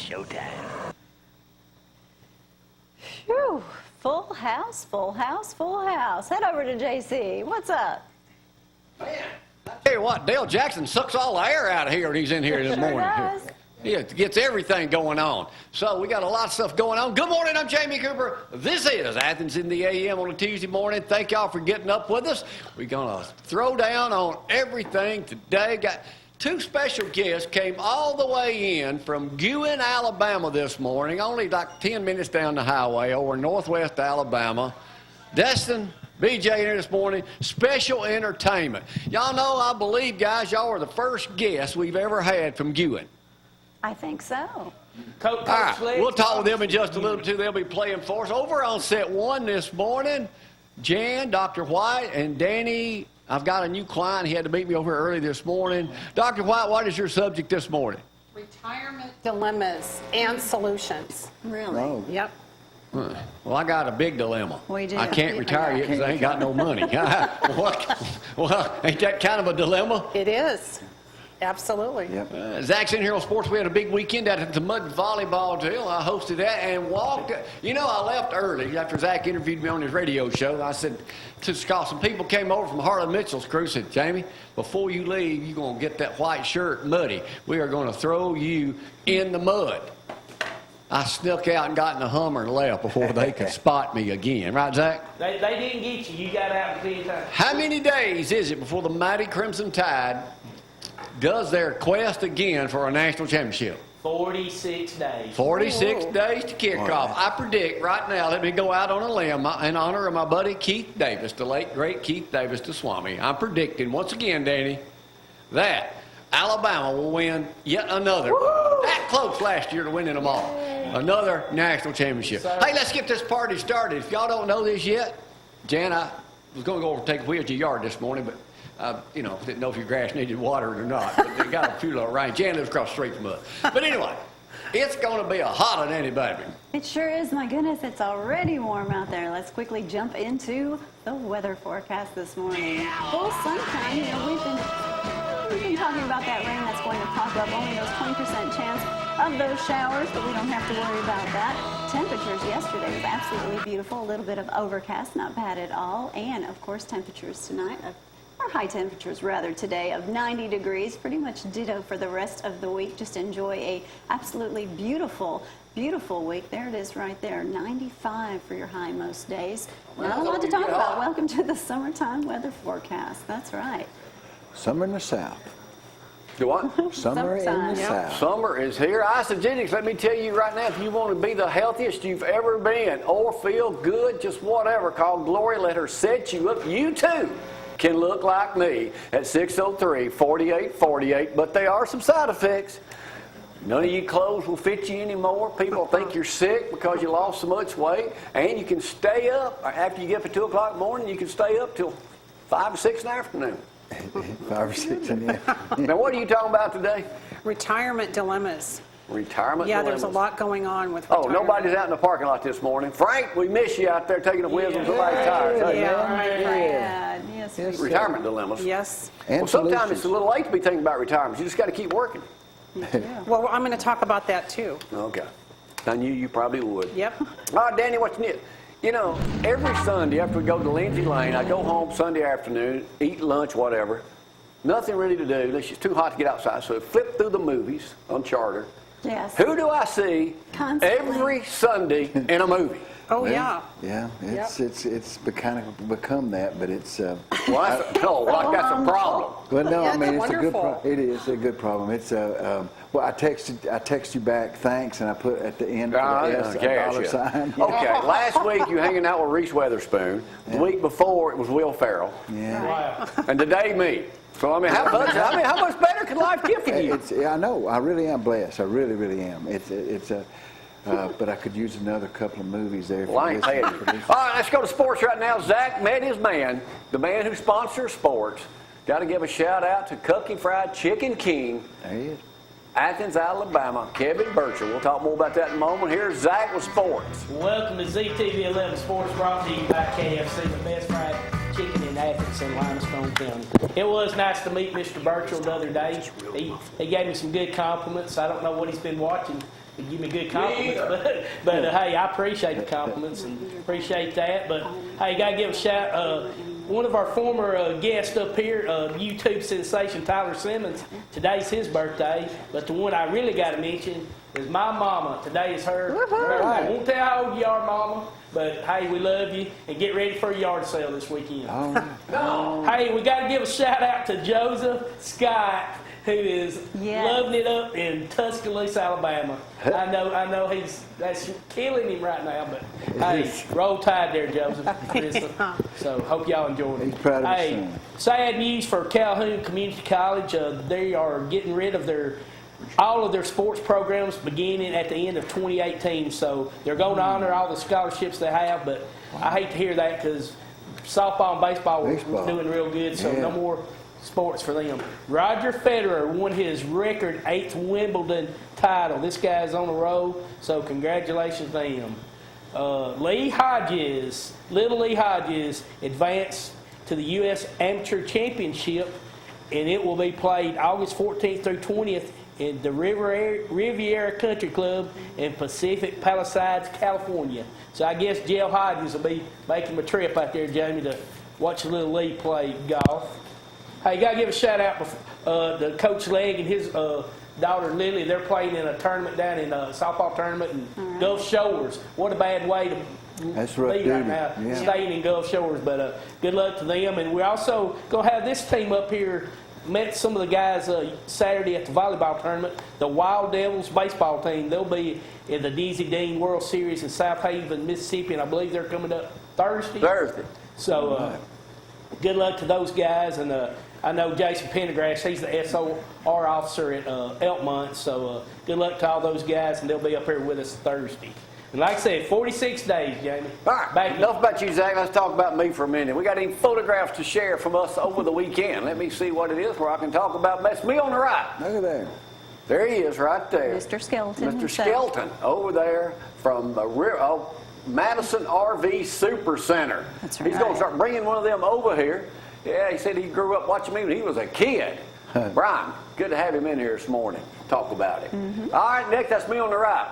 showtime. Phew. Full house, full house, full house. Head over to JC. What's up? Man, I tell you what, Dale Jackson sucks all the air out of here when he's in here this morning. Does. He gets everything going on. So we got a lot of stuff going on. Good morning, I'm Jamie Cooper. This is Athens in the AM on a Tuesday morning. Thank y'all for getting up with us. We're going to throw down on everything today. Got two special guests came all the way in from Guin, Alabama this morning, only like 10 minutes down the highway over in northwest Alabama. Dustin, BJ here this morning, special entertainment. Y'all know, I believe, guys, y'all are the first guests we've ever had from Guin. I think so. All right, we'll talk with them in just a little bit, too. They'll be playing for us. Over on set one this morning, Jan, Dr. White, and Danny. I've got a new client. He had to meet me over here early this morning. Dr. White, what is your subject this morning? Retirement dilemmas and solutions. Really? Oh. Yep. Well, I got a big dilemma. We do. I can't retire yet because I ain't got no money. Well, ain't that kind of a dilemma? It is. Absolutely. Yep. Zack's in here on sports. We had a big weekend out at the Mud Volleyball Deal. I hosted that and walked. You know, I left early after Zack interviewed me on his radio show. I said to Scott, some people came over from Harlan Mitchell's crew, said, Jamie, before you leave, you're going to get that white shirt muddy. We are going to throw you in the mud. I snuck out and got in the Hummer and left before they could spot me again. Right, Zack? They didn't get you. You got out in time. How many days is it before the mighty Crimson Tide does their quest again for a national championship? 46 days. 46 Ooh. days to kick off. I predict right now, let me go out on a limb in honor of my buddy Keith Davis, the late, great Keith Davis to Swami. I'm predicting, once again, Danny, that Alabama will win yet another. That close last year to winning them all. Another national championship. Hey, let's get this party started. If y'all don't know this yet, Jan, I was going to go over and take a wheel to your yard this morning, but didn't know if your grass needed water or not. But they got a few little rain. Jan lives across the street from us. But anyway, it's going to be a hotter than anybody. It sure is. My goodness, it's already warm out there. Let's quickly jump into the weather forecast this morning. Full sunshine. We've been talking about that rain that's going to pop up. Only those 20% chance of those showers, but we don't have to worry about that. Temperatures yesterday was absolutely beautiful. A little bit of overcast, not bad at all. And, of course, temperatures tonight or high temperatures rather today of 90 degrees, pretty much ditto for the rest of the week. Just enjoy a absolutely beautiful, beautiful week. There it is right there, 95 for your high most days. Not a lot to talk about. Welcome to the summertime weather forecast. That's right. Summer in the South. Do what? Summer in the South. Summer is here. Isogenics, let me tell you right now, if you want to be the healthiest you've ever been or feel good, just whatever, call Glory. Let her set you up. You too can look like me at 603-4848, but there are some side effects. None of your clothes will fit you anymore. People think you're sick because you lost so much weight, and you can stay up after you get up at 2 o'clock in the morning. You can stay up till 5 or 6 in the afternoon. 5 or 6 in the afternoon. Now, what are you talking about today? Retirement dilemmas. Retirement Yeah, dilemmas. there's a lot going on with Oh, retirement. nobody's out in the parking lot this morning. Frank, we miss you out there taking a whiz on somebody's tires. Hey, Yeah. Yes, Yes, retirement dilemmas. Yes. And Well, sometimes solutions. it's a little late to be thinking about retirement. You just got to keep working. Well, I'm going to talk about that too. Okay. I knew you probably would. Yep. All right, Danny, what's new? You know, every Sunday after we go to Lindsay Lane, I go home Sunday afternoon, eat lunch, whatever. Nothing really to do. It's just too hot to get outside. So I flip through the movies on Charter. Yes. Who do I see Constantly. every Sunday in a movie? Oh, yeah. Yeah, it's kind of become that, but it's Well, that's a problem. well, no, I That's mean it's a good wonderful. It is a good problem. It's well, I text you back thanks, and I put at the end of the S a dollar sign. Okay, last week you hanging out with Reese Witherspoon. The week before it was Will Ferrell, Yeah. Wow. and today me. So how much better can life get for you? I know. I really am blessed. I really, really am. But I could use another couple of movies there. Well, I ain't paying you. All right, let's go to sports right now. Zack met his man, the man who sponsors sports. Got to give a shout out to Kentucky Fried Chicken King, There he is. Athens, Alabama, Kevin Burchell. We'll talk more about that in a moment. Here's Zack with sports. Welcome to ZTV 11 Sports, brought to you by KFC, the best fried chicken in Athens and Limestone County. It was nice to meet Mr. Burchell the other day. He gave me some good compliments. I don't know what he's been watching give me good compliments. But hey, I appreciate the compliments and appreciate that. But hey, got to give a shout. One of our former guests up here, YouTube sensation Tyler Simmons, today's his birthday. But the one I really got to mention is my mama. Today is her birthday. I won't tell how old you are, Mama, but hey, we love you. And get ready for a yard sale this weekend. Hey, we got to give a shout out to Joseph Scott, who is loving it up in Tuscaloosa, Alabama. I know that's killing him right now, but hey, roll tide there, Joseph. So hope y'all enjoyed it. He's proud of his son. Sad news for Calhoun Community College. They are getting rid of all of their sports programs beginning at the end of 2018. So they're going to honor all the scholarships they have, but I hate to hear that because softball and baseball was doing real good, so no more sports for them. Roger Federer won his record 8th Wimbledon title. This guy's on the road, so congratulations to him. Lee Hodges, little Lee Hodges, advanced to the U.S. Amateur Championship, and it will be played August 14th through 20th in the Riviera Country Club in Pacific Palisades, California. So I guess Jill Hodges will be making a trip out there, Jamie, to watch little Lee play golf. Hey, got to give a shout out to Coach Legg and his daughter Lily. They're playing in a tournament down in a softball tournament in Gulf Shores. What a bad way to be right now, staying in Gulf Shores. But good luck to them. And we're also going to have this team up here. Met some of the guys Saturday at the volleyball tournament. The Wild Devils baseball team. They'll be in the Dizzy Dean World Series in South Haven, Mississippi, and I believe they're coming up Thursday. So good luck to those guys. And I know Jason Pendergrass, he's the SOR officer at Elkmont. So good luck to all those guys, and they'll be up here with us Thursday. And like I said, 46 days, Jamie. All right, enough about you, Zach. Let's talk about me for a minute. We got any photographs to share from us over the weekend. Let me see what it is where I can talk about. That's me on the right. Look at there. There he is right there. Mr. Skelton. Mr. Skelton over there from the Madison RV Super Center. That's right. He's going to start bringing one of them over here. Yeah, he said he grew up watching me when he was a kid. Brian, good to have him in here this morning. Talk about it. All right, Nick, that's me on the right.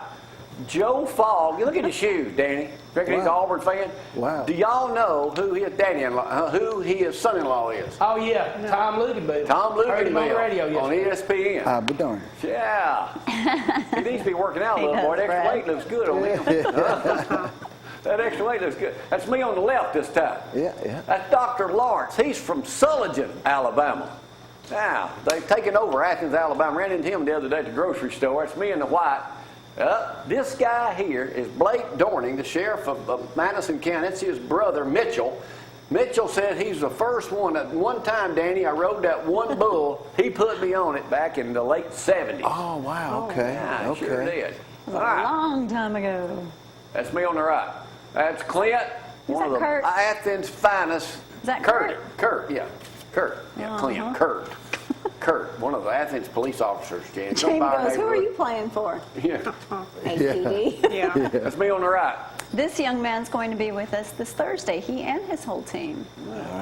Joe Fogg, look at his shoes, Danny. Reckon he's an Auburn fan? Wow. Do y'all know who his son-in-law is? Oh, yeah, Tom Ludenbill. Tom Ludenbill. Heard him on the radio yesterday. On ESPN. I'll be darned. Yeah. He needs to be working out a little more. That extra weight looks good on him. That extra weight looks good. That's me on the left this time. Yeah. That's Dr. Lawrence. He's from Sullivan, Alabama. Now, they've taken over Athens, Alabama. Ran into him the other day at the grocery store. It's me in the white. This guy here is Blake Dorning, the sheriff of Madison County. That's his brother, Mitchell. Mitchell said he's the first one. At one time, Danny, I rode that one bull. He put me on it back in the late 70s. Oh, wow. Okay. Yeah, okay. sure did. A long time ago. That's me on the right. That's Clint. Is one that of the Kurt? Athens' finest. Is that Kurt? Kurt, yeah. Kurt. Yeah, Clint. Kurt, one of the Athens police officers, Jan. Jamie goes, who are you playing for? Yeah. APD. Yeah. That's me on the right. This young man's going to be with us this Thursday, he and his whole team.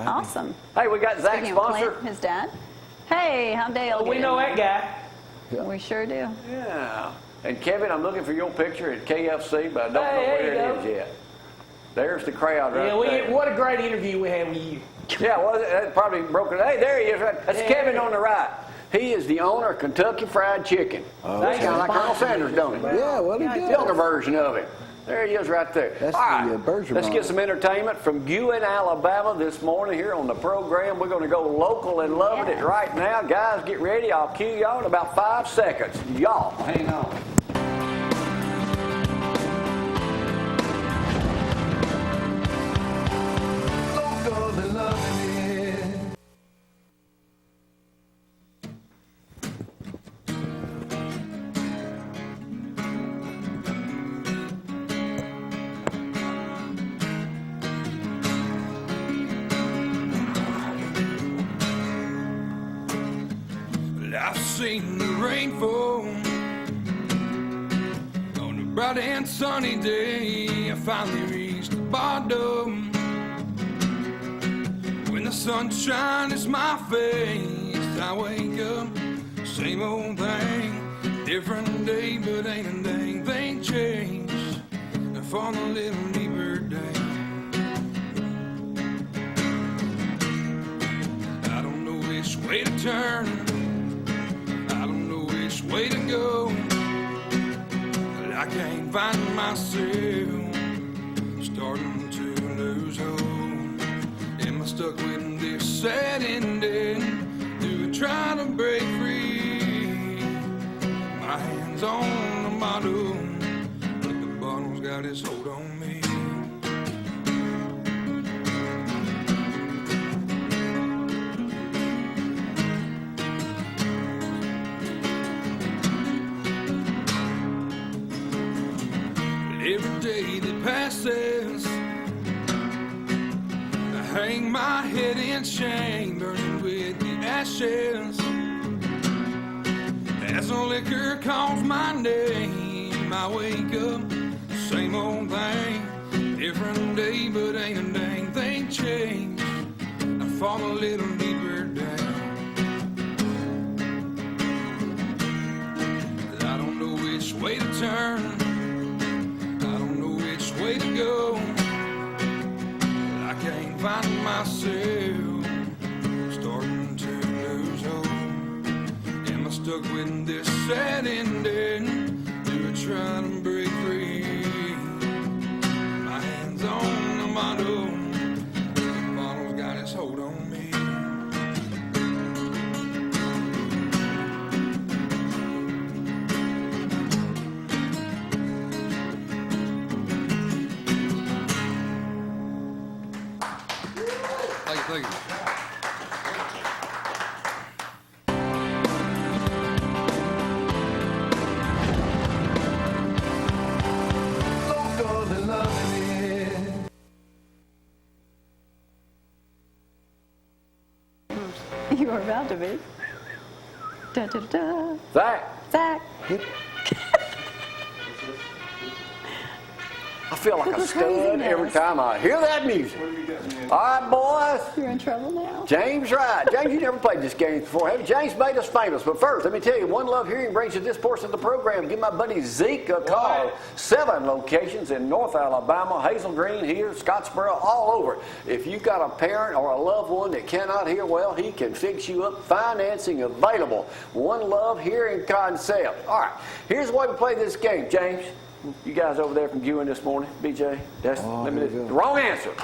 Awesome. Hey, we got Zack's Speaking of sponsor. Clint, his dad. Hey, how Dale We know that guy. We sure do. Yeah. And Kevin, I'm looking for your picture at KFC, but I don't know where it is yet. There's the crowd right there. What a great interview we had with you. Yeah, well, that probably broke it. Hey, there he is. Right. That's Kevin on the right. He is the owner of Kentucky Fried Chicken. That's kind of like Colonel Sanders, don't he? Yeah, well, he did. Younger version of him. There he is right there. That's all right, the Bergeron. let's get some entertainment from Ewan, Alabama this morning here on the program. We're going to go local and loving it right now. Guys, get ready. I'll cue y'all in about 5 seconds. Y'all, hang on. I've seen the rain fall on a bright and sunny day. I finally reached the bottom when the sunshine is my face. I wake up, same old thing. Different day, but ain't a dang thing changed. For the little deeper down. I don't know which way to turn. I don't know which way to go. But I can't find myself. Starting to lose hope. Am I stuck with this sad ending? Do I try to break free? My hands on the bottle, but the bottle's got its hold on me. Every day that passes, I hang my head in shame, burning with the ashes. As the liquor calls my name, I wake up, same old thing. Different day, but ain't a dang thing changed. I fall a little deeper down. I don't know which way to turn. Way to go. I can't find myself. Starting to lose hope. Am I stuck with this sad ending? Do I try to break free? My hands on the bottle. The bottle's got its hold on me. Thank you. You were about to be. Da, da, da. Zack, Zack. I feel like a Look stud craziness. every time I hear that music. All right, boys. You're in trouble now. James Wright. James, you never played this game before, have you? James made us famous. But first, let me tell you, One Love Hearing brings you this portion of the program. Give my buddy Zeke a call. 7 locations in North Alabama, Hazel Green here, Scottsboro, all over. If you've got a parent or a loved one that cannot hear well, he can fix you up. Financing available. One Love Hearing concept. All right, here's the way we play this game, James. You guys over there from Gewin this morning, BJ, Dustin, let me here we go. wrong answer.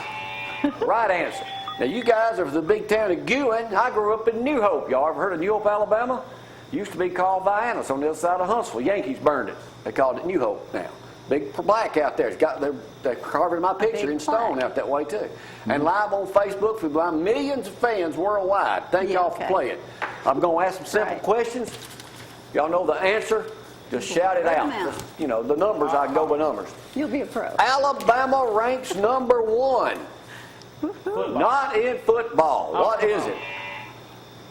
Right answer. Now, you guys are from the big town of Gewin. I grew up in New Hope. Y'all ever heard of New Hope, Alabama? Used to be called Viannis on the other side of Huntsville. Yankees burned it. They called it New Hope now. Big black out there. It's got they're carving my picture in stone out that way too. Mm-hmm. And live on Facebook, we've got millions of fans worldwide. Thank y'all for playing. I'm going to ask some simple questions. Y'all know the answer. Just shout it out. Just, you know, the numbers, I can go by numbers. You'll be a pro. Alabama ranks number 1. Football. Not in football. What is it?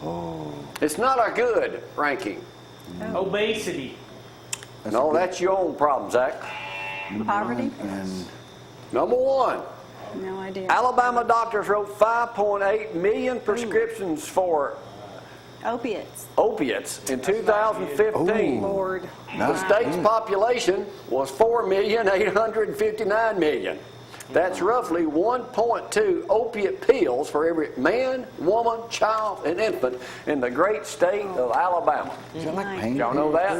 Oh. It's not a good ranking. Obesity. No, that's your own problem, Zach. Poverty? Number 1. No idea. Alabama doctors wrote 5.8 million prescriptions for opiates in 2015. Lord. The state's population was 4,859,000,000. That's roughly 1.2 opiate pills for every man, woman, child, and infant in the great state of Alabama. Is that like pain? Y'all know that?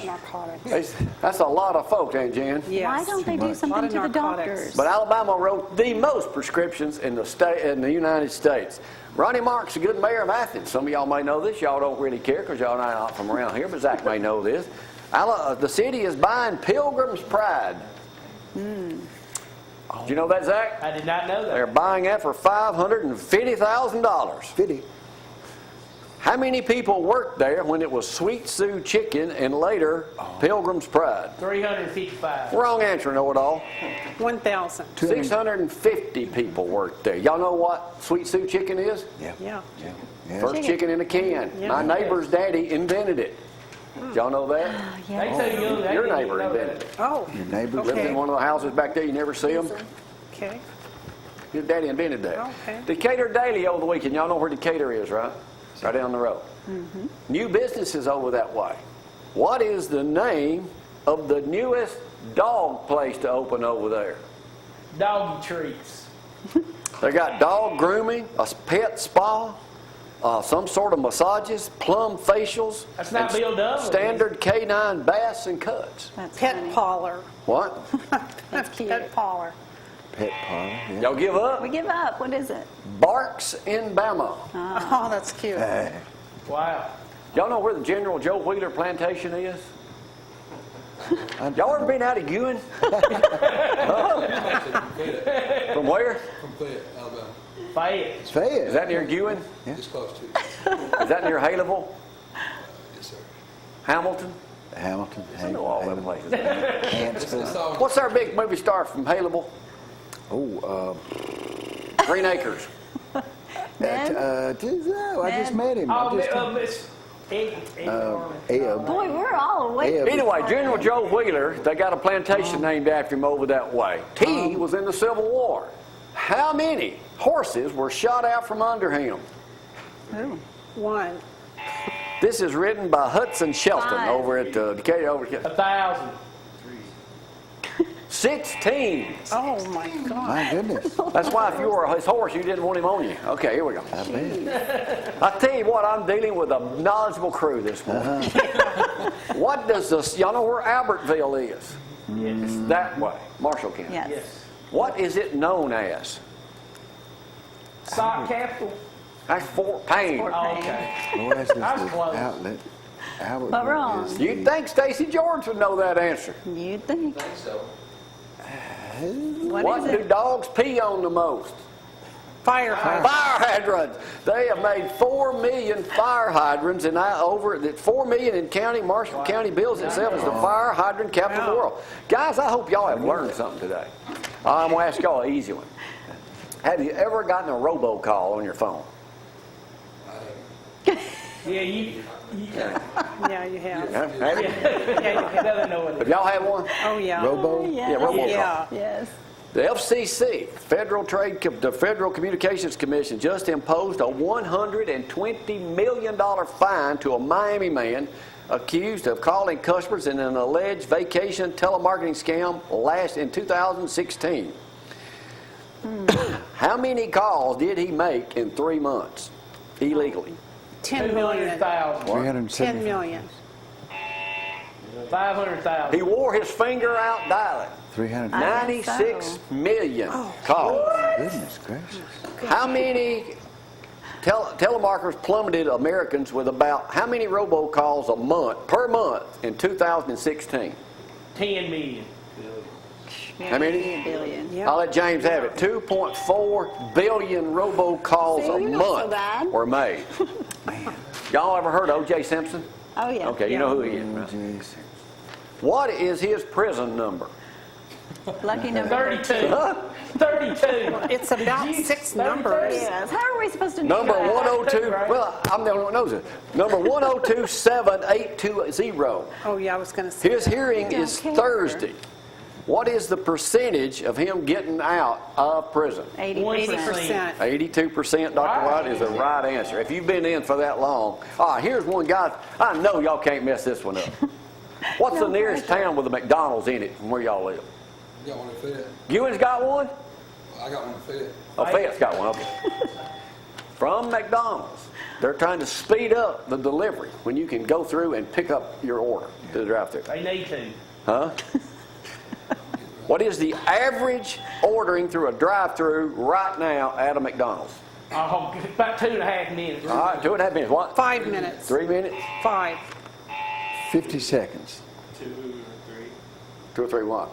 Narcotics. That's a lot of folks, ain't Jen? Yes. Why don't they do something to the doctors? But Alabama wrote the most prescriptions in the state in the United States. Ronnie Mark's a good mayor of Athens. Some of y'all may know this. Y'all don't really care because y'all not from around here, but Zack may know this. The city is buying Pilgrim's Pride. Did you know that, Zack? I did not know that. They're buying that for $550,000. 50. How many people worked there when it was Sweet Sue Chicken and later Pilgrim's Pride? 355. Wrong answer, know-it-all. 1,000. 650 people worked there. Y'all know what Sweet Sue Chicken is? Yeah. First chicken in a can. Yeah. My neighbor's daddy invented it. Did y'all know that? They too young. They Your didn't neighbor know invented that. it. Oh. Your neighbor. Lives in one of the houses back there. You never see them. Okay. His daddy invented that. Okay. Decatur Daily over the weekend. Y'all know where Decatur is, right? Right down the road. New businesses over that way. What is the name of the newest dog place to open over there? Doggy treats. They got dog grooming, a pet spa, some sort of massages, plum facials, That's not and Bill Dudley. standard canine baths and cuts. That's Pet funny. parlor. What? That's cute. Pet parlor. Pet parlor. Yeah. Y'all give up? We give up. What is it? Barks in Bama. Oh, that's cute. Wow. Y'all know where the General Joe Wheeler plantation is? Y'all ever been out of Ewan? From where? From Fayette, Alabama. Fayette. It's Fayette. Is that near Ewan? It's close to. Is that near Haleville? Yes, sir. Hamilton? Hamilton. I know all them places. Hansville. all. What's our big movie star from Haleville? Oh, Green Acres. I just met him. Oh, I just, Miss Eb. Boy, we're all awake. Eb. Anyway, General Joe Wheeler, they got a plantation named after him over that way. He was in the Civil War. How many horses were shot out from under him? Ooh. 1. This is written by Hudson Shelton 5. over at Decatur. 1,000. 16. Oh, my God. My goodness. That's why if you were his horse, you didn't want him on you. Okay, here we go. I bet. I tell you what, I'm dealing with a knowledgeable crew this morning. What does this? Y'all know where Albertville is? It's that way, Marshall County. Yes. Yes. What is it known as? Sock capital. That's Fort Payne. Fort Oh, okay. Well, that's just I was the close. outlet. Albert But wrong. is You'd the- think Stacey George would know that answer. You'd think. What What is do it? dogs pee on the most? Fire hydrant. Fire hydrants. They have made 4 million fire hydrants, and 4 million in county. Marshall County bills itself as the fire hydrant capital of the world. Guys, I hope y'all have learned something today. I'm going to ask y'all an easy one. Have you ever gotten a robocall on your phone? Yeah, you Yeah, you have. Have you? Yeah, you have. doesn't know what Have y'all had one? Oh, yeah. Robo? Yes. Yeah, robocall. Yeah. Yes. The FCC, the Federal Communications Commission, just imposed a $120 million fine to a Miami man accused of calling customers in an alleged vacation telemarketing scam in 2016. How many calls did he make in 3 months illegally? 10 million. 200,000. 370. 10 million. 500,000. He wore his finger out dialing. 300. I think so. 96 million calls. Goodness gracious. How many telemarketers plummeted Americans with about how many robocalls a month, per month in 2016? 10 million. How many? A billion. Yeah. I'll let James have it. 2.4 billion robocalls See, a you're not so month bad. were made. Y'all ever heard of O.J. Simpson? Oh, yeah. Okay, you know who he is, right? Jeez. What is his prison number? Lucky number 32. 32. It's about 6 numbers. Yes. How are we supposed to do Number that? 102. Well, I'm the only one who knows it. Number 1027820. Oh, yeah, I was going to say. His hearing don't is care. Thursday. What is the percentage of him getting out of prison? 80%. 80%. 82%, Dr. White, is the right answer. If you've been in for that long. Here's one, guys. I know y'all can't mess this one up. What's the nearest town with a McDonald's in it from where y'all live? You got one in Fayette? Ewan's got one? I got one in Fayette. Oh, Fayette's got one, okay. From McDonald's. They're trying to speed up the delivery when you can go through and pick up your order to the drive-thru. They need to. Huh? What is the average ordering through a drive-thru right now at a McDonald's? Oh, about 2.5 minutes. All right, 2.5 minutes. What? 5 minutes. 3 minutes? 5. 50 seconds. 2 or 3 what?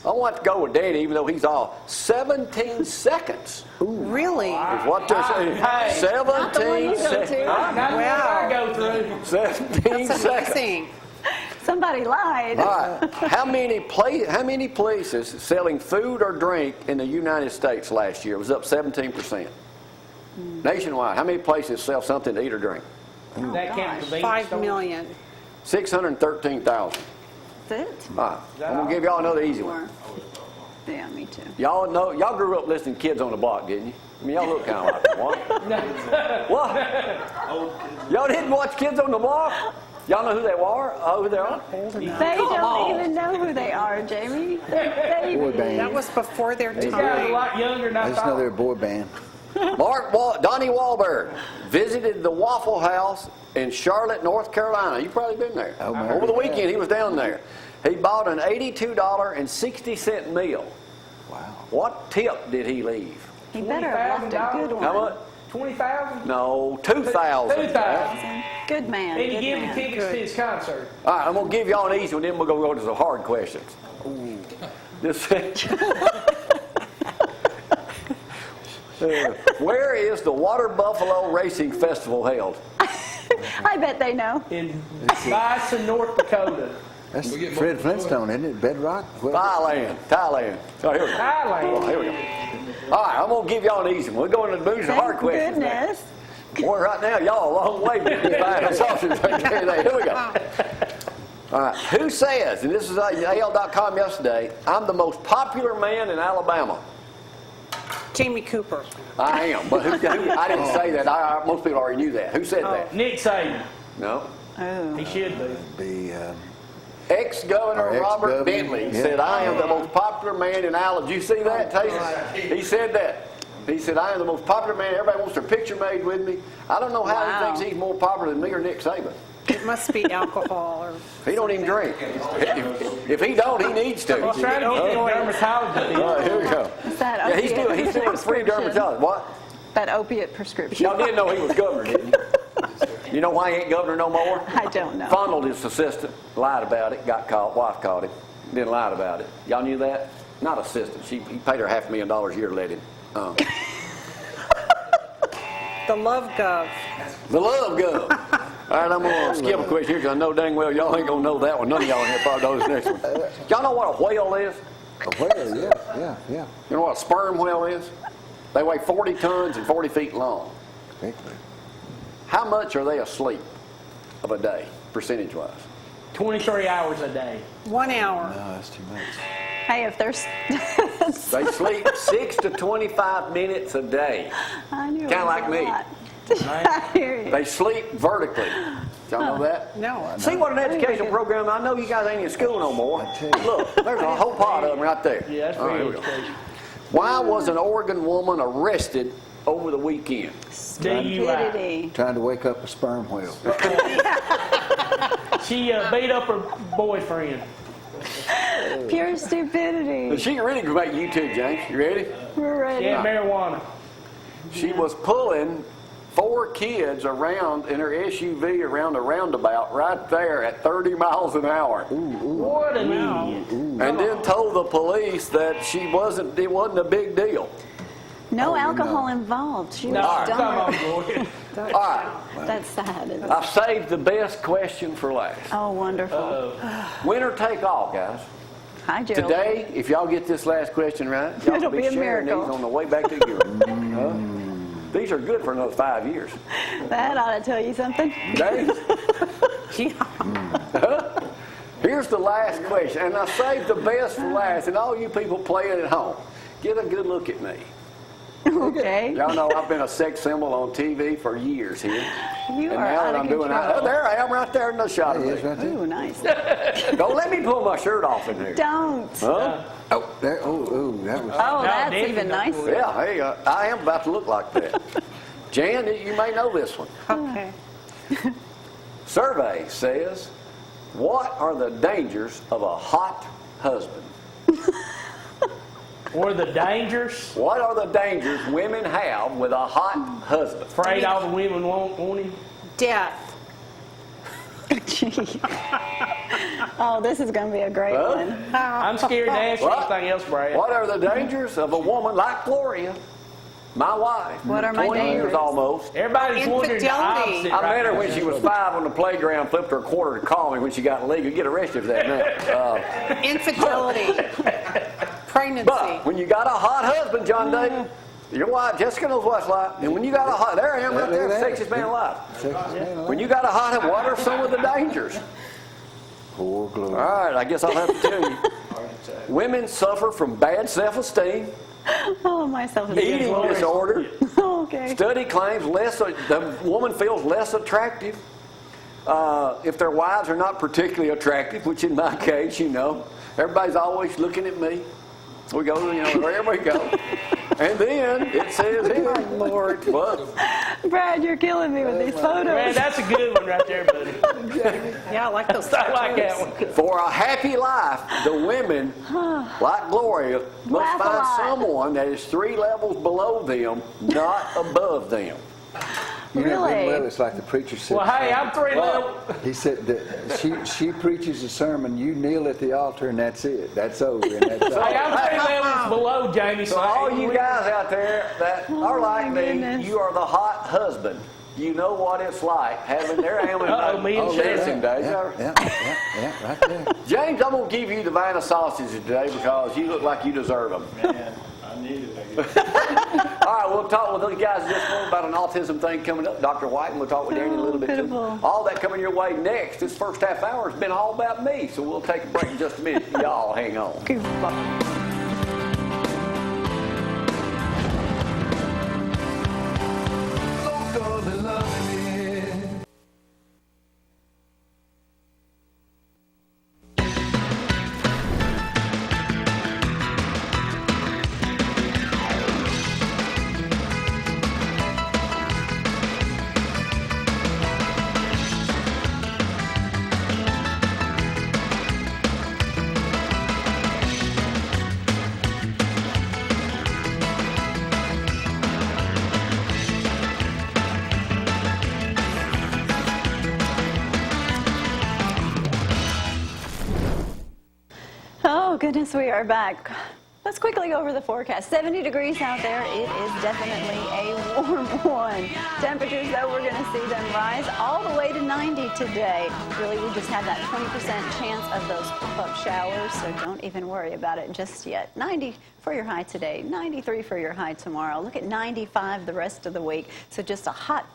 I want to go with Danny, even though he's off. 17 seconds Really? is what they're saying. Hey. 17 seconds. Not the one I go through. 17 That's seconds. amazing. Somebody lied. All right. How many places selling food or drink in the United States last year? It was up 17%. Nationwide, how many places sell something to eat or drink? That can't convenience 5 store. million. 613,000. That's it? All right. I'm going to give y'all another easy one. Yeah, me too. Y'all grew up listening to Kids on the Block, didn't you? I mean, y'all look kind of like it. What? What? Y'all didn't watch Kids on the Block? Y'all know who they are? Who they are? They don't even know who they are, Jamie. They Boy band. That was before their These guys are a time. lot younger than I I just know they're a thought. boy band. Donnie Wahlberg visited the Waffle House in Charlotte, North Carolina. You've probably been there. Oh, man. Over the weekend, he was down there. He bought an $82.60 meal. Wow. What tip did he leave? He better have left a good one. How much? 20,000? No, 2,000. 2,000. Good man. And he Good gave me man. tickets to his concert. All right, I'm going to give y'all an easy one, then we're going to go to the hard questions. This, where is the Water Buffalo Racing Festival held? I bet they know. In Bison, North Dakota. That's We get Fred more- Flintstone, isn't it? Bedrock? Well, Thailand. Oh, here we go. Thailand. Here we go. All right, I'm going to give y'all an easy one. We're going to the booze and hard Thank questions now. goodness. Boy, right now, y'all a long way from this buying a sausage right there. Here we go. All right, who says, and this is AL.com yesterday, I'm the most popular man in Alabama? Jamie Cooper. I am, but who I didn't say that. Most people already knew that. Who said that? Nick Saban. No. Oh. He should be. the Ex-Governor Our Robert ex-governor, Bentley yeah. said, I am the most popular man in Alabama. Did you see that, Taylor? He said that. He said, I am the most popular man. Everybody wants their picture made with me. I don't know how Wow. he thinks he's more popular than me or Nick Saban. It must be alcohol or. He don't even drink. If he don't, he needs to. He's trying to get the dermatologist. All right, here we go. Is that Yeah, he's opiate doing free prescription? dermatology. What? That opiate prescription. Y'all didn't know he was governor, didn't you? You know why he ain't governor no more? I don't know. Fondled his assistant, lied about it, got caught, wife caught him, then lied about it. Y'all knew that? Not assistant. He paid her $500,000 a year to let him. The Love Gov. The love gov. All right, I'm going to skip a question here because I know dang well y'all ain't going to know that one. None of y'all in here probably know this next one. Y'all know what a whale is? A whale, yeah. You know what a sperm whale is? They weigh 40 tons and 40 feet long. Exactly. How much are they asleep of a day, percentage-wise? 23 hours a day. 1 hour. No, that's too much. Hey, if there's... They sleep 6 to 25 minutes a day. I knew it Kinda was like a me. lot. I hear you. They sleep vertically. Y'all know that? No. See what an educational program. I know you guys ain't in school no more. Look, there's a whole pot of them right there. Yeah, that's All right, very here we go. educational. Why was an Oregon woman arrested over the weekend? DUI. Stupidity. Trying to wake up a sperm whale. She beat up her boyfriend. Pure stupidity. She really can make you too, James. You ready? We're ready. She had marijuana. She was pulling 4 kids around in her SUV around a roundabout right there at 30 miles an hour. What an idiot. And then told the police that it wasn't a big deal. No alcohol involved. She was No, come on, dumber. Gloria. All right, That's sad. Isn't it? I've saved the best question for last. Oh, wonderful. Winner take all, guys. Hi, Gerald. Today, if y'all get this last question right, y'all It'll will be be a sharing miracle. these on the way back to Europe. These are good for another 5 years. That ought to tell you something. Dave? Here's the last question, and I saved the best for last, and all you people playing at home, get a good look at me. Okay. Y'all know I've been a sex symbol on TV for years here. You And are now out that of I'm doing control. there I am right there in the shot of He me. is right there. Ooh, nice. Don't let me pull my shirt off in here. Don't. Huh? Oh, there. Oh, that was. Oh, that's David, even don't nicer. pull it. Yeah, hey, I am about to look like that. Jan, you may know this one. Okay. Survey says, what are the dangers of a hot husband? Or the dangers. What are the dangers women have with a hot husband? Afraid all the women want him. Death. Oh, this is going to be a great Huh? one. I'm scared to ask you What? anything else, Brad. What are the dangers of a woman like Gloria, my wife? What are my 20 years dangers? almost. Everybody's wondering the Infidelity. opposite I right met her now. when she was 5 on the playground, flipped her a quarter to call me when she got legal. You get arrested for that now. Infidelity. Pregnancy. But when you got a hot husband, John David, your wife, Jessica knows what it's like. And when you got a hot, there I am right there, Look at sexiest that. man alive. Sexiest man alive. When you got a hot husband, what are some of the dangers? Poor Gloria. All right, I guess I'll have to tell you. Women suffer from bad self-esteem, Oh, myself is eating disorder. Okay. Study claims the woman feels less attractive. if their wives are not particularly attractive, which in my case, everybody's always looking at me. We go, there we go. And then it says here, Lord, what? Brad, you're killing me with these photos. Man, that's a good one right there, buddy. Yeah, I like those. I like that one. For a happy life, the women, like Gloria, must Laugh a find lot. someone that is 3 levels below them, not above them. Really? Well, it's like the preacher said. Well, hey, I'm 3 level. He said that she preaches a sermon, you kneel at the altar, and that's it. That's over. And that's all. Hey, I'm 3 levels below Jamie. So all you guys out there that are like me, goodness. you are the hot husband. You know what it's like having their Uh-oh, me and dancing days. Yeah, right there. James, I'm going to give you the Vanna sausages today because you look like you deserve them. Man, I need it. All right, we'll talk with those guys just more about an autism thing coming up. Dr. White, and we'll talk with Danny a little bit too. pitiful. All that coming your way next. This first half hour has been all about me, so we'll take a break in just a minute. Y'all hang on. Oh, goodness, we are back. Let's quickly go over the forecast. 70 degrees out there. It is definitely a warm one. Temperatures, though, we're going to see them rise all the way to 90 today. Really, we just have that 20% chance of those pop-up showers, so don't even worry about it just yet. 90 for your high today, 93 for your high tomorrow. Look at 95 the rest of the week. So just a hot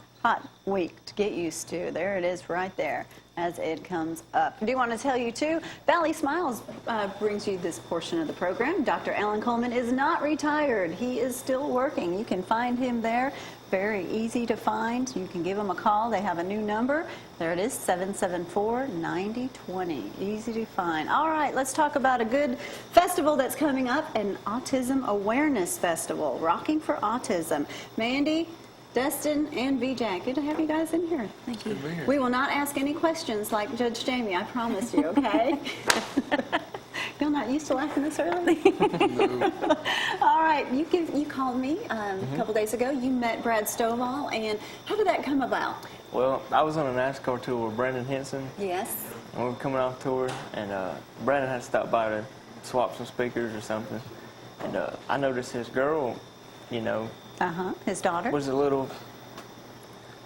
week to get used to. There it is right there as it comes up. I do want to tell you, too, Valley Smiles brings you this portion of the program. Dr. Alan Coleman is not retired. He is still working. You can find him there. Very easy to find. You can give him a call. They have a new number. There it is, 774-9020. Easy to find. All right, let's talk about a good festival that's coming up, an Autism Awareness Festival, Rocking for Autism. Mandy, Dustin, and Zack, good to have you guys in here. Thank you. We will not ask any questions like Judge Jamie, I promise you, okay? You're not used to laughing this early? No. All right, you called me a couple days ago. You met Brad Stovall, and how did that come about? Well, I was on a NASCAR tour with Brandon Vinson. Yes. And we were coming off tour, and Brandon had to stop by to swap some speakers or something. And I noticed his girl, His daughter? was a little,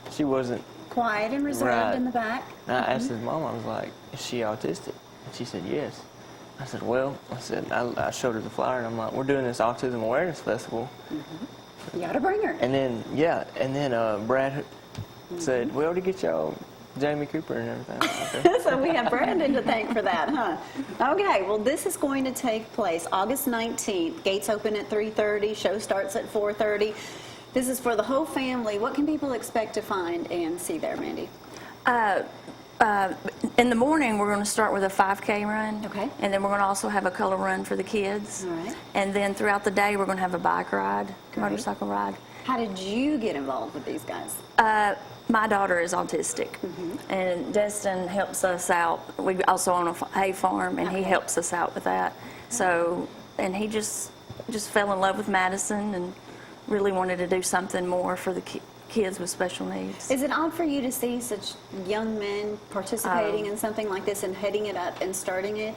she wasn't Quiet and reserved right in the back. And I asked his mom, I was like, is she autistic? And she said, yes. I said, well, I showed her the flyer, and I'm like, we're doing this Autism Awareness Festival. You got to bring her. And then, Brad said, we ought to get y'all Jamie Cooper and everything. Okay. So we have Brandon to thank for that, huh? Okay, well, this is going to take place August 19th. Gates open at 3:30. Show starts at 4:30. This is for the whole family. What can people expect to find and see there, Mandy? In the morning, we're going to start with a 5K run. Okay. And then we're going to also have a color run for the kids. All right. And then throughout the day, we're going to have a bike ride, motorcycle ride. How did you get involved with these guys? My daughter is autistic, and Dustin helps us out. We also own a hay farm, and he helps us out with that. So, and he just fell in love with Madison and really wanted to do something more for the kids with special needs. Is it odd for you to see such young men participating in something like this and heading it up and starting it?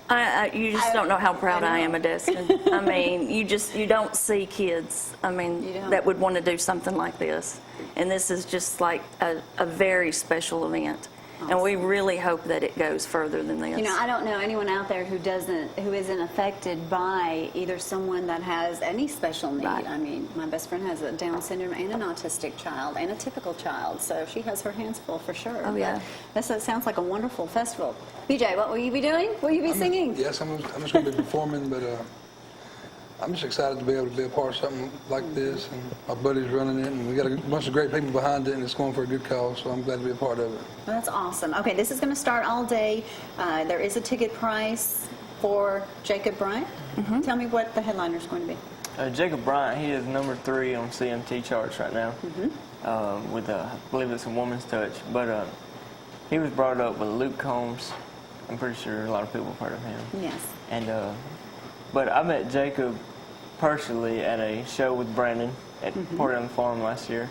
You just don't know how proud I am of Dustin. I mean, you don't see kids, that would want to do something like this. And this is just like a very special event. Awesome. And we really hope that it goes further than this. I don't know anyone out there who isn't affected by either someone that has any special need. Right. I mean, my best friend has a Down syndrome and an autistic child and a typical child, so she has her hands full for sure. Oh, yeah. That sounds like a wonderful festival. BJ, what will you be doing? Will you be singing? Yes, I'm just going to be performing, but I'm just excited to be able to be a part of something like this, and my buddy's running it, and we got a bunch of great people behind it, and it's going for a good cause, so I'm glad to be a part of it. Well, that's awesome. Okay, this is going to start all day. There is a ticket price for Jacob Bryant. Tell me what the headliner is going to be. Jacob Bryant, he is number 3 on CMT charts right now with, I believe it's a woman's touch. But he was brought up with Luke Combs. I'm pretty sure a lot of people have heard of him. Yes. And but I met Jacob personally at a show with Brandon at Port Ellen Farm last year.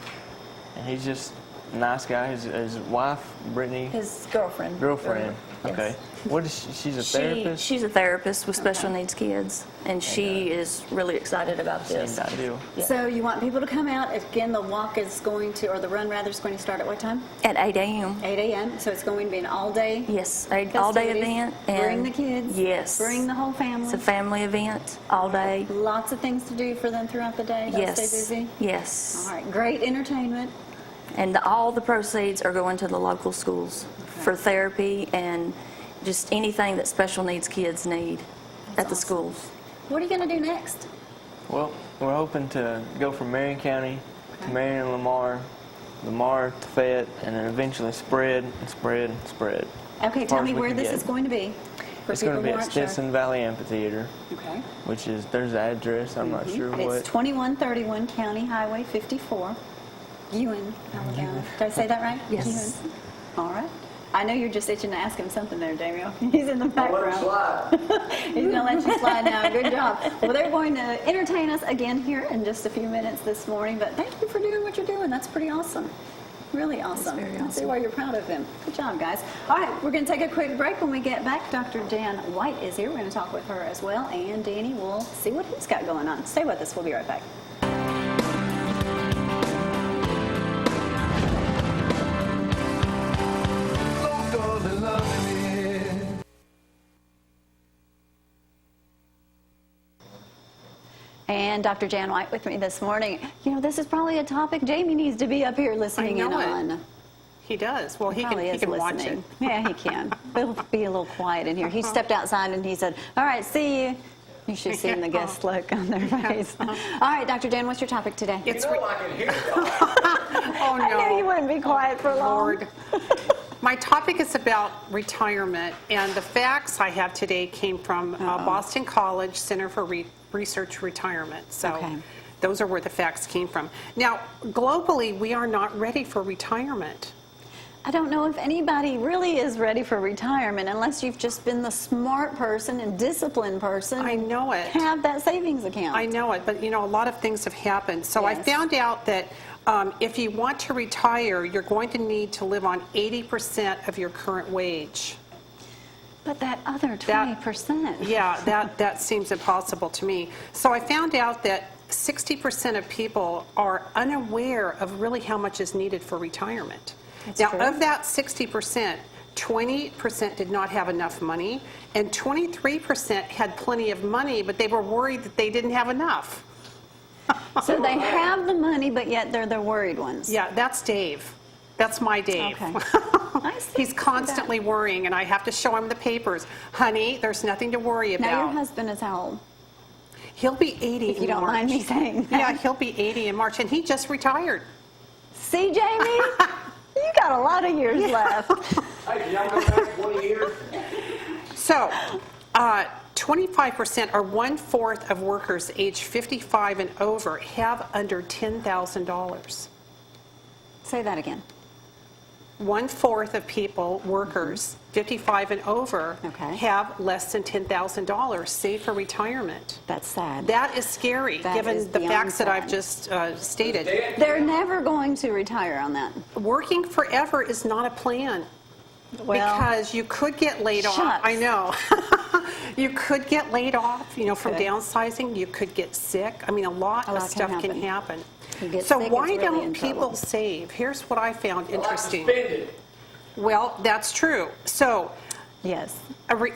And he's just a nice guy. His wife, Brittany. His girlfriend. Girlfriend. Yes. Okay. What is she? She's a therapist? She's a therapist with special needs kids, and she is really excited about this. Seems ideal. Yeah. So you want people to come out. Again, the walk is going to, or the run rather, is going to start at what time? At 8 a.m. 8 a.m. So it's going to be an all-day. Yes, all-day festivities. event. Bring the kids. Yes. Bring the whole family. It's a family event, all day. Lots of things to do for them throughout the day. They'll Yes. stay busy. Yes. All right. Great entertainment. And all the proceeds are going to the local schools for therapy and just anything that special needs kids need at the awesome. schools. What are you going to do next? Well, we're hoping to go from Marion County to Marion and Lamar, Lamar to Fayette, and then eventually spread and spread and spread. Okay, as far tell as me we where can this get. is going to be. For It's going to people be who at aren't sure. Stinson Valley Amphitheater, Okay. which is, there's the address, I'm not sure what. It's 2131 County Highway 54, Ewan, Alabama. Did I say that right? Yes. Ewan. All right. I know you're just itching to ask him something there, Damiel. He's in the background. He's going to let you slide now. Good job. Well, they're going to entertain us again here in just a few minutes this morning, but thank you for doing what you're doing. That's pretty awesome. Really awesome. very I see awesome. why you're proud of him. Good job, guys. All right, we're going to take a quick break. When we get back, Dr. Jan White is here. We're going to talk with her as well, and Danny will see what he's got going on. Stay with us. We'll be right back. And Dr. Jan White with me this morning. You know, this is probably a topic Jamie needs to be up here listening in know it. on. He does. Well, he Probably can is watch it. listening. Yeah, he can. He'll be a little quiet in here. He stepped outside and he said, "All right, see you." You should have seen the guest look on their face. All right, Dr. Jan, what's your topic today? It's I can hear y'all. oh I knew you no, wouldn't be quiet for long. Lord. My topic is about retirement, and the facts I have today came from Boston College Center for Research Retirement. So Okay. those are where the facts came from. Now, globally, we are not ready for retirement. I don't know if anybody really is ready for retirement unless you've just been the smart person and disciplined person. I know it. Have that savings account. I know it, but you know, a lot of things have happened. So I Yes. found out that if you want to retire, you're going to need to live on 80% of your current wage. But that other 20%. Yeah, that seems impossible to me. So I found out that 60% of people are unaware of really how much is needed for retirement. That's Now, true. of that 60%, 20% did not have enough money, and 23% had plenty of money, but they were worried that they didn't have enough. So they have the money, but yet they're the worried ones. Yeah, that's Dave. That's my Dave. Okay. I see. He's constantly worrying, and I have to show him the papers. Honey, there's nothing to worry about. Now your husband is how old? He'll be 80 If you in don't March. mind me saying that. Yeah, he'll be 80 in March, and he just retired. See, Jamie? You got a lot of years left. Hey, y'all go back 20 years? So, 25% or 1/4 of workers aged 55 and over have under $10,000. Say that again. 1/4 of people, workers, 55 and over, Okay. have less than $10,000 saved for retirement. That's sad. That is scary, That is given the beyond facts that I've sad. just stated. They're never going to retire on that. Working forever is not a plan. Well, Because you could get laid off. shucks. I know. You could get laid off, you know, from Could. downsizing. You could get sick. I mean, a lot A of lot stuff can can happen. You get So sick, why it's really in don't people trouble. save? Here's what I found I like to interesting. spend it. Well, that's true. So Yes.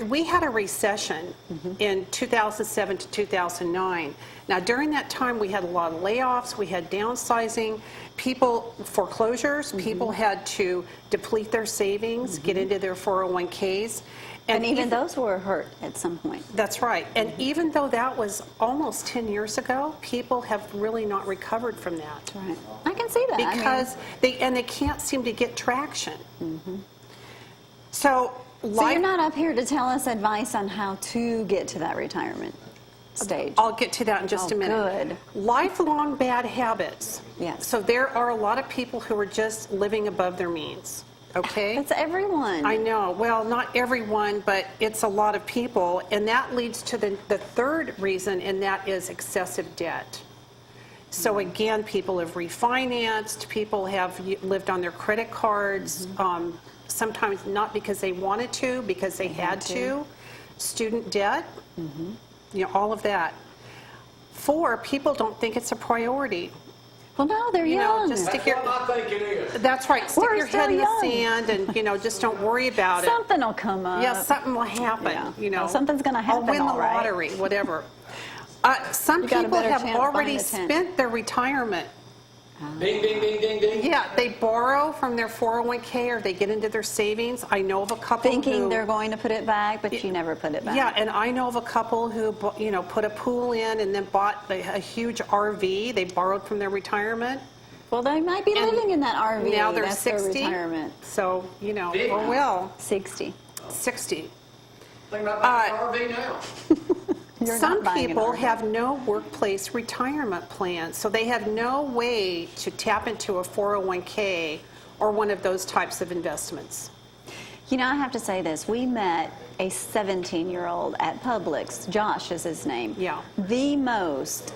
We had a recession in 2007 to 2009. Now, during that time, we had a lot of layoffs, we had downsizing, foreclosures, people had to deplete their savings, get into their 401ks. And even those were hurt at some point. That's right. And even though that was almost 10 years ago, people have really not recovered from that. Right. I can see that. Because they can't seem to get traction. So you're not up here to tell us advice on how to get to that retirement stage. I'll get to that in just a minute. Good. Lifelong bad habits. Yes. So there are a lot of people who are just living above their means. Okay? That's everyone. I know. Well, not everyone, but it's a lot of people. And that leads to the third reason, and that is excessive debt. So again, people have refinanced, people have lived on their credit cards, sometimes not because they wanted to, because they had to. Student debt, all of that. 4, people don't think it's a priority. Well, no, they're young. Just stick That's what I think it is. That's right. Stick We're your still head in the young. sand and, just don't worry about it. Something will come up. Yeah, something will happen. Yeah. Something's going to happen. I'll win the all right. lottery, whatever. Some You got a people better have chance already behind the tent. spent their retirement. Ding, ding, ding, ding, ding. Yeah, they borrow from their 401k or they get into their savings. I know of a couple Thinking who, they're going to put it back, but you never put it back. Yeah, and I know of a couple who, put a pool in and then bought a huge RV. They borrowed from their retirement. Well, they might be And living in that RV. Now they're That's 60. Their retirement. So, oh well, 60. 60. Think about buying an RV now. You're Some not buying an people RV. have no workplace retirement plan, so they have no way to tap into a 401k or one of those types of investments. I have to say this. We met a 17-year-old at Publix. Josh is his name. Yeah. The most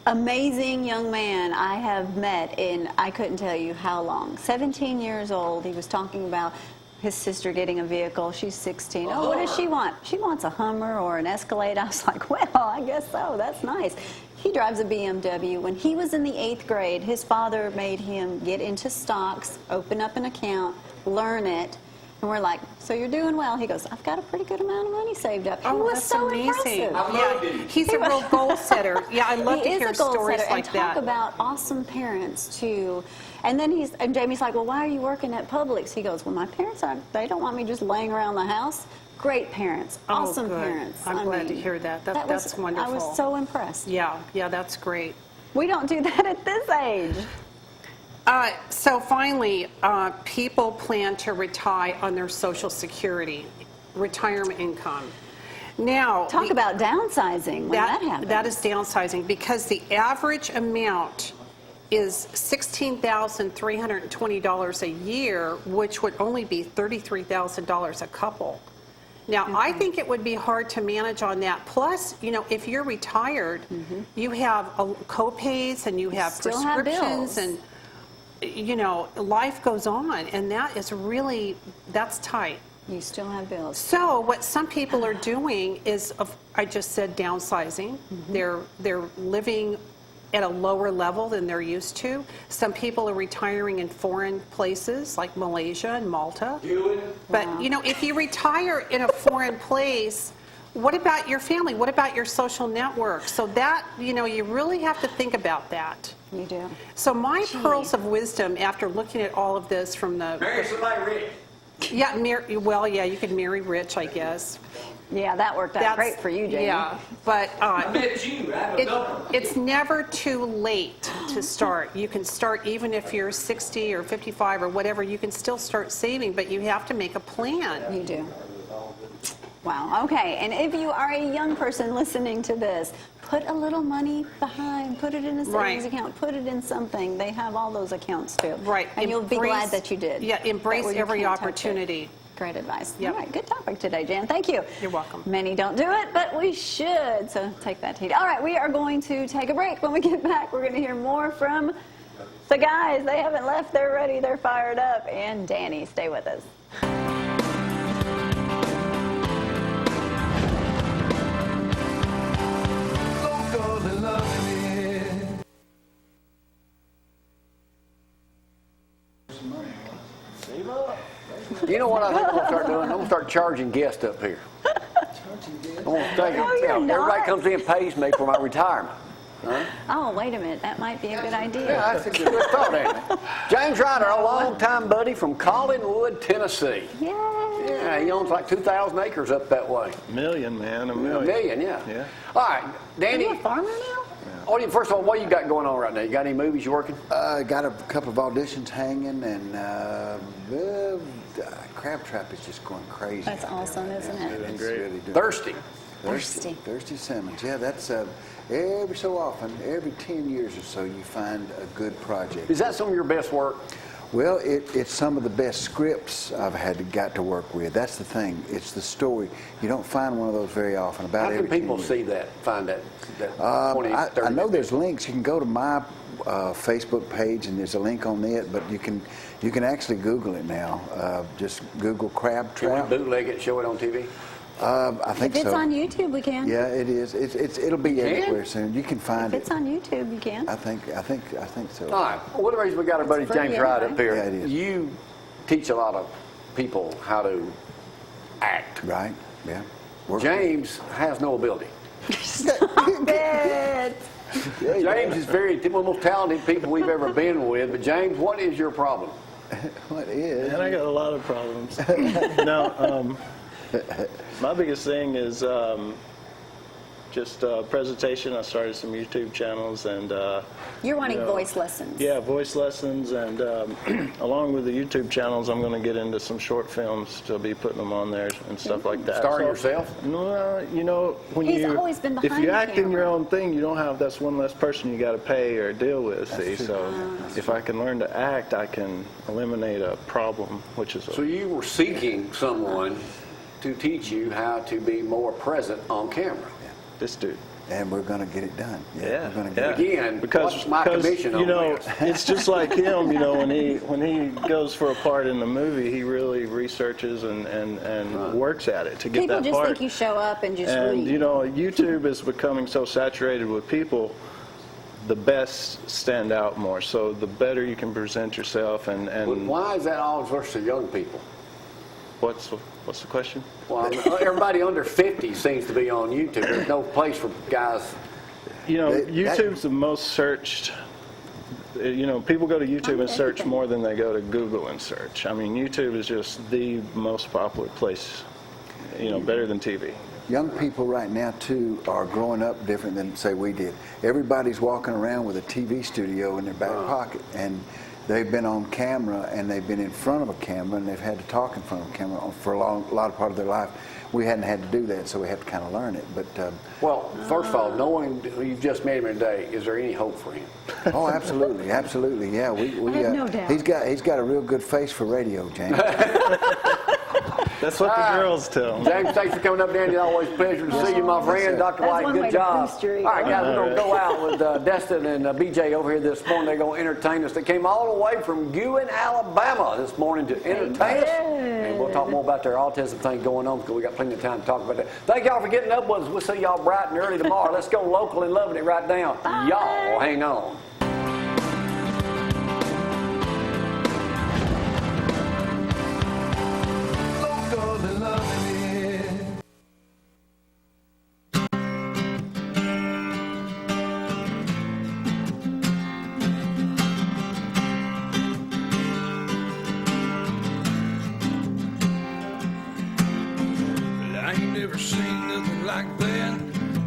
amazing young man I have met in, I couldn't tell you how long. 17 years old. He was talking about his sister getting a vehicle. She's 16. Oh, what does she want? She wants a Hummer or an Escalade. I was like, well, I guess so. That's nice. He drives a BMW. When he was in the 8th grade, his father made him get into stocks, open up an account, learn it. And we're like, so you're doing well. He goes, I've got a pretty good amount of money saved up. He was that's so amazing. impressive. Yeah, he's a real goal setter. Yeah, I love to He hear is a goal stories setter, like and that. talk about awesome parents too. And then Jamie's like, well, why are you working at Publix? He goes, well, my parents they don't want me just laying around the house. Great parents, awesome good. parents. I'm I glad mean, to hear that. was- That's wonderful. I was so impressed. Yeah, that's great. We don't do that at this age. So finally, people plan to retire on their Social Security, retirement income. Now, Talk about downsizing when that happens. That is downsizing because the average amount is $16,320 a year, which would only be $33,000 a couple. Now, I think it would be hard to manage on that. Plus, if you're retired, you have co-pays and you have Still have prescriptions bills. and, life goes on. And that is really, that's tight. You still have bills. So what some people are doing is, I just said downsizing. They're living at a lower level than they're used to. Some people are retiring in foreign places like Malaysia and Malta. But, if you retire in a foreign place, what about your family? What about your social network? So that, you really have to think about that. You do. So my pearls of wisdom after looking at all of this from the... Marry somebody rich. Yeah, you could marry rich, I guess. Yeah, that worked out great for you, Jamie. Yeah, but I met you. I have a double. it's never too late to start. You can start even if you're 60 or 55 or whatever. You can still start saving, but you have to make a plan. You do. Wow. Okay. And if you are a young person listening to this, put a little money behind. Put it in a savings account. Put it in something. They have all those accounts too. Right. And you'll be glad that you did. Yeah, embrace That way you every can't touch it. opportunity. Great advice. Yep. All right. Good topic today, Jan. Thank you. You're welcome. Many don't do it, but we should. So take that heed. All right. We are going to take a break. When we get back, we're going to hear more from the guys. They haven't left. They're ready. They're fired up. And Danny, stay with us. You know what I think we'll start doing? start charging guests up here. I'm gonna take No, it. you're Everybody not. comes in and pays me for my retirement. Huh? Oh, wait a minute. That might be a good idea. Yeah, that's a good thought, ain't it? James Wright, our longtime buddy from Collinwood, Tennessee. Yay. Yeah, he owns like 2,000 acres up that way. $1 million. A million, yeah. Yeah. All right, Are Danny. you a farmer now? First of all, what you got going on right now? You got any movies you working? Got a couple of auditions hanging, and Crab Trap is just going crazy. That's awesome, isn't it? It's really doing Thirsty. Thirsty Simmons. Yeah, that's every so often, every 10 years or so, you find a good project. Is that some of your best work? Well, it's some of the best scripts I've got to work with. That's the thing. It's the story. You don't find one of those very often. About How can every 10 people years. see that, find that 20, 30 I know there's links. You can go to my Facebook page, and there's a link on it. But you can actually Google it now. Just Google Crab Can Trap. we bootleg it, show it on TV? I think If it's so. on YouTube, we can. Yeah, it is. It'll be everywhere soon. You can find If it. it's on YouTube, you can. I think so. All right. Well, one of the reasons we got our buddy It's free James Wright up anyway. here, Yeah, it is. you teach a lot of people how to act. Right? Yeah. James has no ability. Bet. James is one of the most talented people we've ever been with. But James, what is your problem? What is? And I got a lot of problems. No, my biggest thing is just presentation. I started some YouTube channels, and You're wanting you know, voice lessons. yeah, voice lessons, and along with the YouTube channels, I'm going to get into some short films to be putting them on there and stuff like that. Starring yourself? No, you know, when He's you always been if behind you the act in your camera. own thing, you don't have that's one less person you got to pay or deal with. See, so if I can learn to act, I can eliminate a problem, which is So you were seeking someone to teach you how to be more present on camera. this dude. And we're going to get it done. Yeah, We're going to get yeah. it Again, Because what's my commission you on know, this? it's just like him. You know, when he goes for a part in the movie, he really researches and works at it to get People that just part. think you show up and just And read. you know, YouTube is becoming so saturated with people. The best stand out more. So the better you can present yourself, But and why is that always versus young people? what's the question? Well, I mean, everybody under 50 seems to be on YouTube. There's no place for guys. You know, That- YouTube's the most searched. You know, people go to YouTube and search more than they go to Google and search. I mean, YouTube is just the most popular place. You know, better than TV. Young people right now, too, are growing up different than, say, we did. Everybody's walking around with a TV studio in their back pocket, and they've been on camera, and they've been in front of a camera, and they've had to talk in front of a camera for a lot of part of their life. We hadn't had to do that, so we had to kind of learn it. But Well, first of all, knowing you've just met him today, is there any hope for him? oh, absolutely, absolutely, yeah. We I have no doubt. He's got a real good face for radio, James. That's what the girls tell me. James, thanks for coming up, Danny. Always a pleasure to see you, my friend. Dr. That's White, one way good to job. boost your All right, ego. guys, we're going to go out with Dustin and BJ over here this morning. They're going to entertain us. They came all the way from Guin, Alabama this morning to entertain us. And we'll talk more about their autism thing going on because we got plenty of time to talk about that. Thank y'all for getting up with us. We'll see y'all bright and early tomorrow. Let's go local and loving it right now. Y'all hang on. I ain't never seen nothing like that.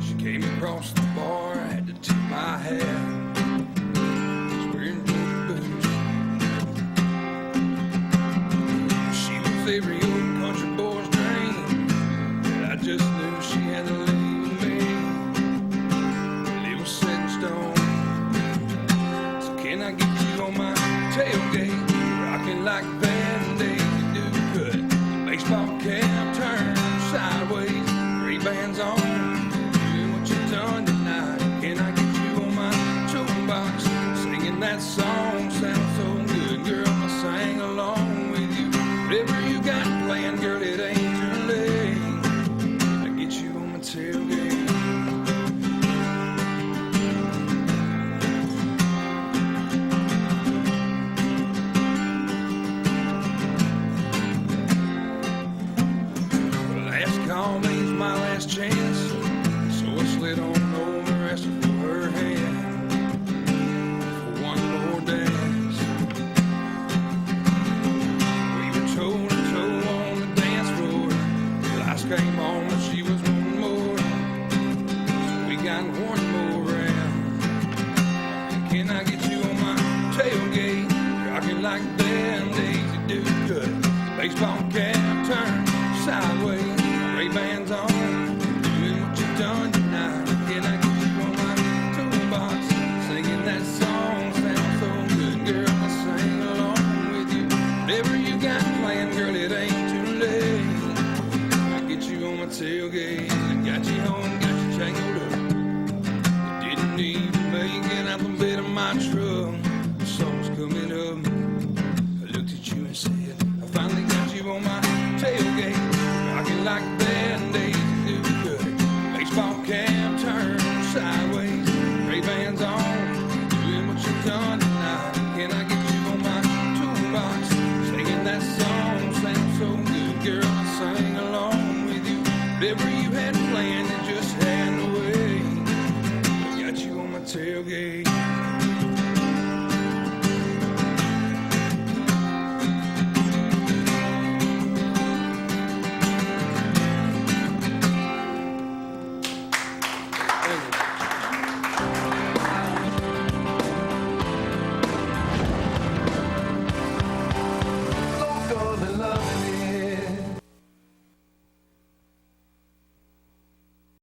She came across the bar, I had to tip my hat. Was wearing Jordan boots. She was every old country boy's dream, but I just knew she had to leave with me. Well, it was set in stone. So can I get you on my tailgate, rocking like Van Days do cut, the baseball cap turned sideways, Ray-Bans on, doing what you done tonight. Can I get you on my toolbox, singing that song? Sounds so good, girl, I sang along with you. Whatever you got call me's my last chance. So I slid on over, asking for her hand for one more dance. We were toe to toe on the dance floor. The lights came on and she was wanting more. So we got one more round. Can I get you on my tailgate? Rocking like band-aids, you do good. Baseball cap turned sideways, Ray-Bans on, doing what you done tonight. Can I get you on my toolbox, singing that song? Sounds so good, girl, I sing along with you. Whatever you got planned, girl, it ain't too late. I get you on my tailgate, I got you home, got you tangled up. You didn't even make it out the bed of my truck. The song's coming up. I looked at you and said, I finally got you on my tailgate, rocking like band-aids.